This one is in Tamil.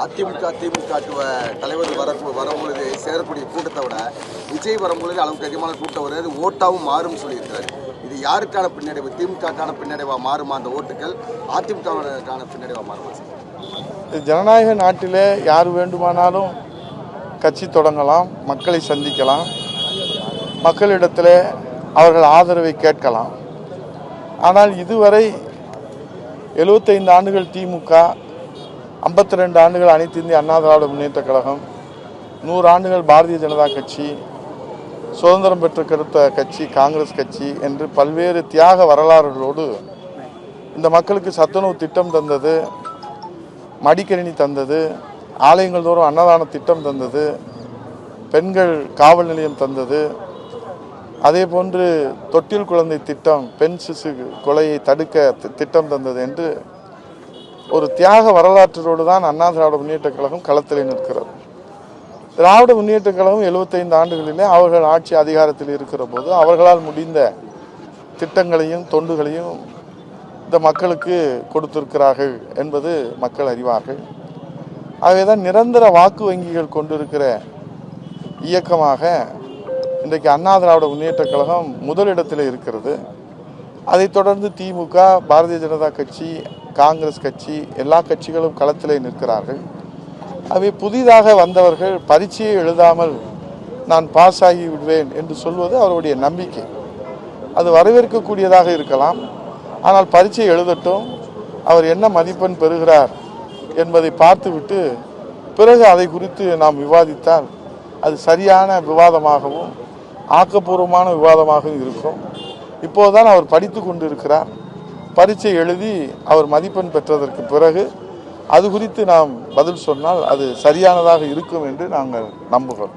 அதிமுக திமுக தலைவர் வரும்பொழுது சேரக்கூடிய கூட்டத்தை விட விஜய் வரும்பொழுது அளவுக்கு அதிகமான கூட்டம் வருது, அது ஓட்டாவும் மாறும் சொல்லியிருக்கிறாரு. இது யாருக்கான பின்னடைவு? திமுகக்கான பின்னடைவா மாறுமா அந்த ஓட்டுகள்? அதிமுகவுக்கான பின்னடைவா மாறுமா? ஜனநாயக நாட்டிலே யார் வேண்டுமானாலும் கட்சி தொடங்கலாம், மக்களை சந்திக்கலாம், மக்களிடத்தில் அவர்கள் ஆதரவை கேட்கலாம். ஆனால் இதுவரை 75 ஆண்டுகள் திமுக, 52 ஆண்டுகள் அனைத்து இந்திய அண்ணா திராவிட முன்னேற்ற கழகம், 100 ஆண்டுகள் பாரதிய ஜனதா கட்சி, சுதந்திரம் பெற்ற கட்சி காங்கிரஸ் கட்சி என்று பல்வேறு தியாக வரலாறுகளோடு இந்த மக்களுக்கு சத்துணவு திட்டம் தந்தது, மடிக்கணினி தந்தது, ஆலயங்கள் தோறும் அன்னதான திட்டம் தந்தது, பெண்கள் காவல் நிலையம் தந்தது, அதே போன்று தொட்டில் குழந்தை திட்டம், பெண் சிசு கொலையை தடுக்க திட்டம் தந்தது என்று ஒரு தியாக வரலாற்றோடு தான் அண்ணா திராவிட முன்னேற்ற கழகம் களத்தில் நிற்கிறது. திராவிட முன்னேற்ற கழகம் 75 ஆண்டுகளிலே அவர்கள் ஆட்சி அதிகாரத்தில் இருக்கிற போது அவர்களால் முடிந்த திட்டங்களையும் தொண்டுகளையும் இந்த மக்களுக்கு கொடுத்திருக்கிறார்கள் என்பது மக்கள் அறிவார்கள். ஆகவேதான் நிரந்தர வாக்கு வங்கிகள் கொண்டிருக்கிற இயக்கமாக இன்றைக்கு அண்ணா திராவிட முன்னேற்ற கழகம் முதலிடத்தில் இருக்கிறது. அதைத் தொடர்ந்து திமுக, பாரதிய ஜனதா கட்சி, காங்கிரஸ் கட்சி, எல்லா கட்சிகளும் களத்திலே நிற்கிறார்கள். அவை புதிதாக வந்தவர்கள் பரீட்சையை எழுதாமல் நான் பாஸ் ஆகி விடுவேன் என்று சொல்வது அவருடைய நம்பிக்கை. அது வரவேற்கக்கூடியதாக இருக்கலாம். ஆனால் பரீட்சை எழுதட்டும், அவர் என்ன மதிப்பெண் பெறுகிறார் என்பதை பார்த்துவிட்டு பிறகு அதை குறித்து நாம் விவாதித்தால் அது சரியான விவாதமாகவும் ஆக்கப்பூர்வமான விவாதமாகவும் இருக்கும். இப்போதுதான் அவர் படித்து கொண்டு இருக்கிறார். பரீட்சை எழுதி அவர் மதிப்பெண் பெற்றதற்கு பிறகு அது குறித்து நாம் பதில் சொன்னால் அது சரியானதாக இருக்கும் என்று நாங்கள் நம்புகிறோம்.